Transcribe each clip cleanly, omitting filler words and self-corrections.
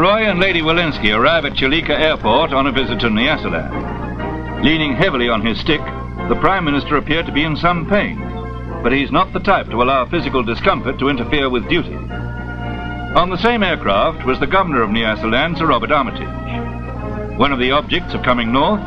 Roy and Lady Welensky arrive at Chilika Airport on a visit to Nyasaland. Leaning heavily on his stick, the Prime Minister appeared to be in some pain, but he's not the type to allow physical discomfort to interfere with duty. On the same aircraft was the Governor of Nyasaland, Sir Robert Armitage. One of the objects of coming north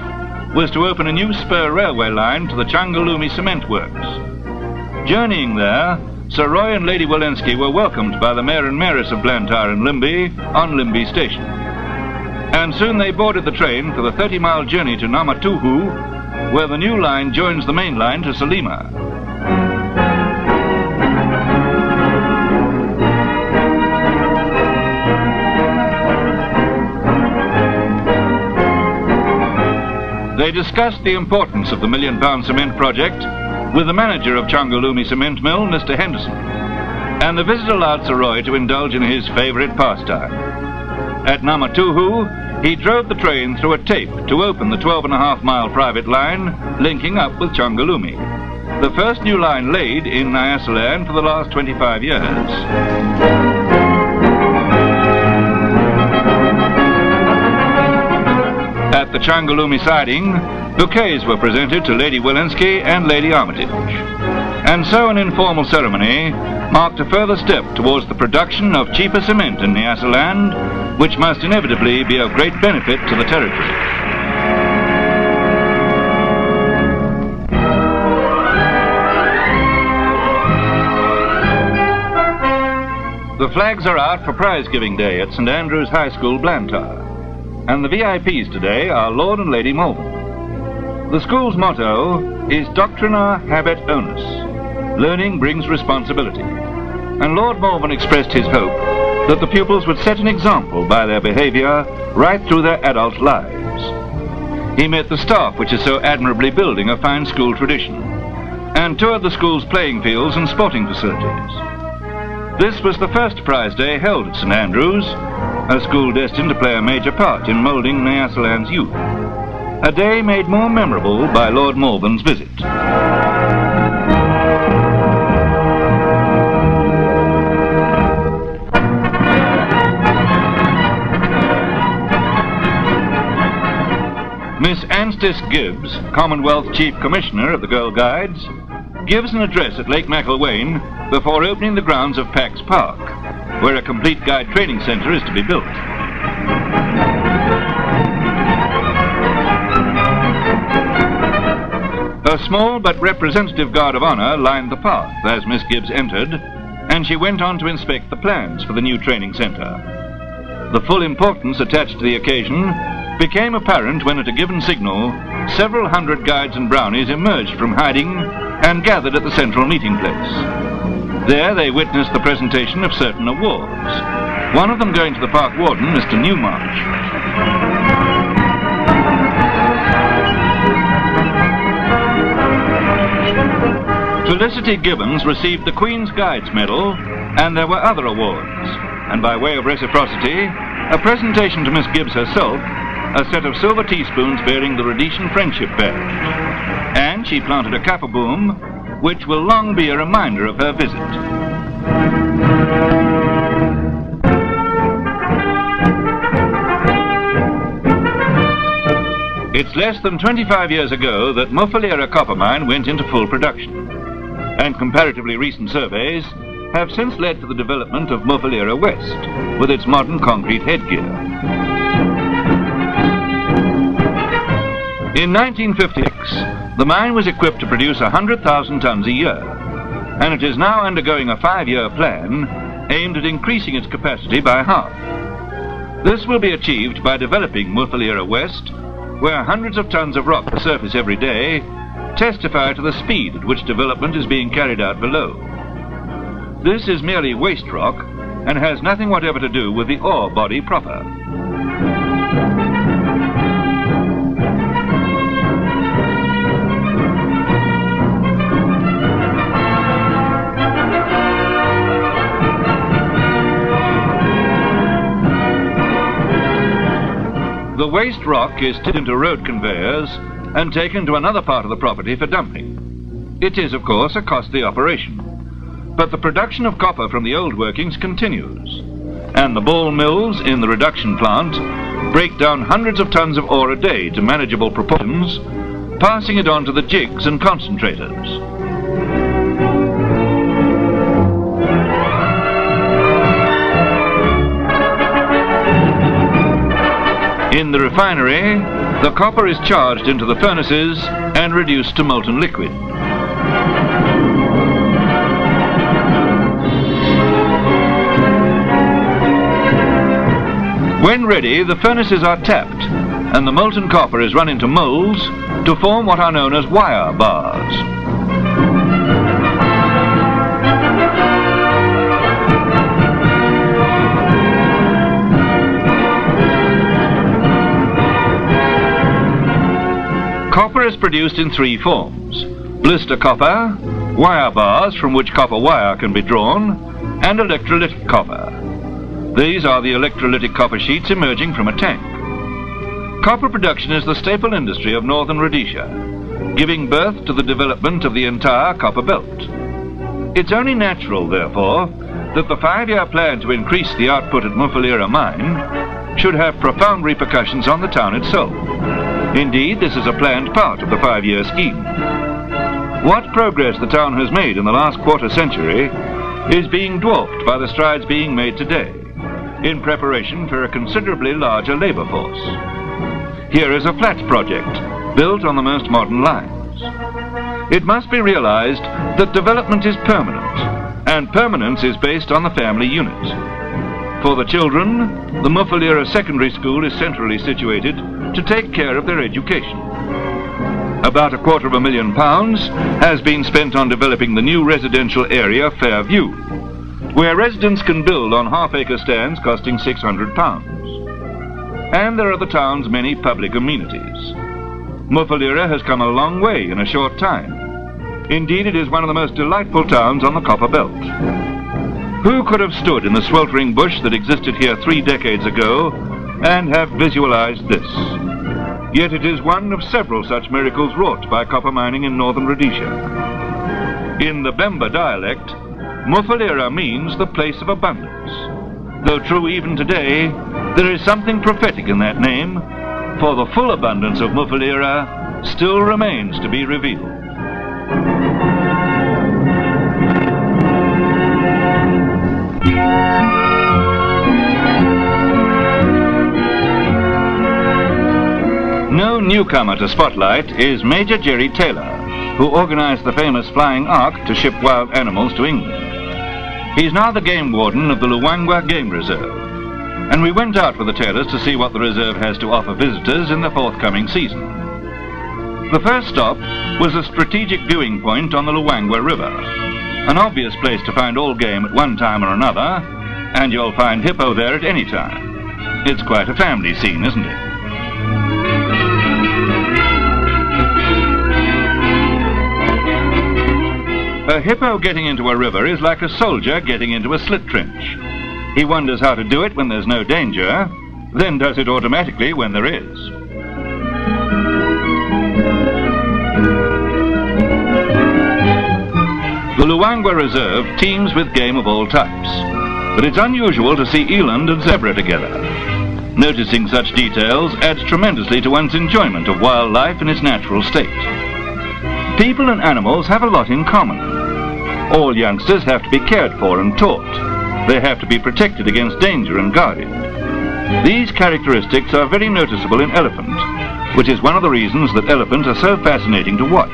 was to open a new spur railway line to the Changalumi cement works. Journeying there, Sir Roy and Lady Welensky were welcomed by the Mayor and Mayoress of Blantyre and Limby on Limby Station. And soon they boarded the train for the 30-mile journey to Namatuhu, where the new line joins the main line to Salima. They discussed the importance of the £1 million cement project with the manager of Changalumi Cement Mill, Mr. Henderson, and the visit allowed Sir Roy to indulge in his favourite pastime. At Namatuhu, he drove the train through a tape to open the 12.5-mile private line linking up with Changalumi, the first new line laid in Nyasaland for the last 25 years. At the Changalumi siding, bouquets were presented to Lady Welensky and Lady Armitage. And so an informal ceremony marked a further step towards the production of cheaper cement in Nyasaland, which must inevitably be of great benefit to the territory. The flags are out for prize-giving day at St Andrew's High School, Blantyre. And the VIPs today are Lord and Lady Malvern. The school's motto is Doctrina Habet Onus. Learning brings responsibility. And Lord Malvern expressed his hope that the pupils would set an example by their behaviour right through their adult lives. He met the staff, which is so admirably building a fine school tradition, and toured the school's playing fields and sporting facilities. This was the first prize day held at St Andrews, a school destined to play a major part in moulding Nyasaland's youth. A day made more memorable by Lord Malvern's visit. Miss Anstice Gibbs, Commonwealth Chief Commissioner of the Girl Guides, gives an address at Lake Macklewain before opening the grounds of Pax Park, where a complete guide training centre is to be built. A small but representative guard of honour lined the path as Miss Gibbs entered, and she went on to inspect the plans for the new training centre. The full importance attached to the occasion became apparent when at a given signal, several hundred guides and brownies emerged from hiding and gathered at the central meeting place. There they witnessed the presentation of certain awards, one of them going to the park warden, Mr. Newmarch. Felicity Gibbons received the Queen's Guides Medal, and there were other awards, and by way of reciprocity, a presentation to Miss Gibbs herself, a set of silver teaspoons bearing the Rhodesian Friendship Badge, and she planted a kaffir which will long be a reminder of her visit. It's less than 25 years ago that Mufulira copper mine went into full production, and comparatively recent surveys have since led to the development of Mufulira West, with its modern concrete headgear. In 1956, the mine was equipped to produce 100,000 tons a year, and it is now undergoing a 5-year plan aimed at increasing its capacity by half. This will be achieved by developing Mufulira West, where hundreds of tons of rock surface every day testify to the speed at which development is being carried out below. This is merely waste rock and has nothing whatever to do with the ore body proper. The waste rock is tipped into road conveyors and taken to another part of the property for dumping. It is, of course, a costly operation, but the production of copper from the old workings continues, and the ball mills in the reduction plant break down hundreds of tons of ore a day to manageable proportions, passing it on to the jigs and concentrators. In the refinery, the copper is charged into the furnaces and reduced to molten liquid. When ready, the furnaces are tapped and the molten copper is run into molds to form what are known as wire bars. Copper is produced in three forms: blister copper, wire bars from which copper wire can be drawn, and electrolytic copper. These are the electrolytic copper sheets emerging from a tank. Copper production is the staple industry of northern Rhodesia, giving birth to the development of the entire copper belt. It's only natural, therefore, that the 5-year plan to increase the output at Mufulira mine should have profound repercussions on the town itself. Indeed, this is a planned part of the 5-year scheme. What progress the town has made in the last quarter century is being dwarfed by the strides being made today in preparation for a considerably larger labour force. Here is a flats project built on the most modern lines. It must be realised that development is permanent, and permanence is based on the family unit. For the children, the Mufulira Secondary School is centrally situated to take care of their education. About £250,000 has been spent on developing the new residential area Fairview, where residents can build on half-acre stands costing £600. And there are the town's many public amenities. Mufulira has come a long way in a short time. Indeed, it is one of the most delightful towns on the Copper Belt. Who could have stood in the sweltering bush that existed here 3 decades ago and have visualized this? Yet it is one of several such miracles wrought by copper mining in northern Rhodesia. In the Bemba dialect, Mufulira means the place of abundance. Though true even today, there is something prophetic in that name, for the full abundance of Mufulira still remains to be revealed. No newcomer to Spotlight is Major Jerry Taylor, who organized the famous Flying Ark to ship wild animals to England. He's now the game warden of the Luangwa Game Reserve, and we went out with the Taylors to see what the reserve has to offer visitors in the forthcoming season. The first stop was a strategic viewing point on the Luangwa River, an obvious place to find all game at one time or another, and you'll find hippo there at any time. It's quite a family scene, isn't it? A hippo getting into a river is like a soldier getting into a slit trench. He wonders how to do it when there's no danger, then does it automatically when there is. The Luangwa Reserve teems with game of all types, but it's unusual to see eland and zebra together. Noticing such details adds tremendously to one's enjoyment of wildlife in its natural state. People and animals have a lot in common. All youngsters have to be cared for and taught. They have to be protected against danger and guarded. These characteristics are very noticeable in elephant, which is one of the reasons that elephants are so fascinating to watch.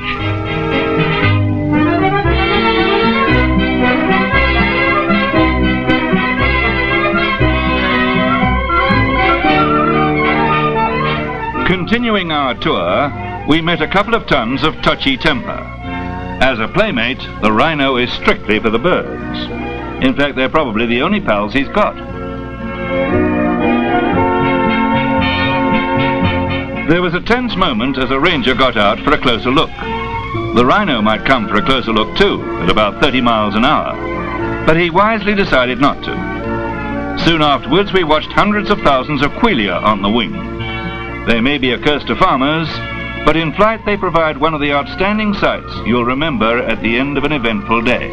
Continuing our tour, we met a couple of tons of touchy temper. As a playmate, the rhino is strictly for the birds. In fact, they're probably the only pals he's got. There was a tense moment as a ranger got out for a closer look. The rhino might come for a closer look too, at about 30 miles an hour, but he wisely decided not to. Soon afterwards, we watched hundreds of thousands of quelea on the wing. They may be a curse to farmers, but in flight they provide one of the outstanding sights you'll remember at the end of an eventful day.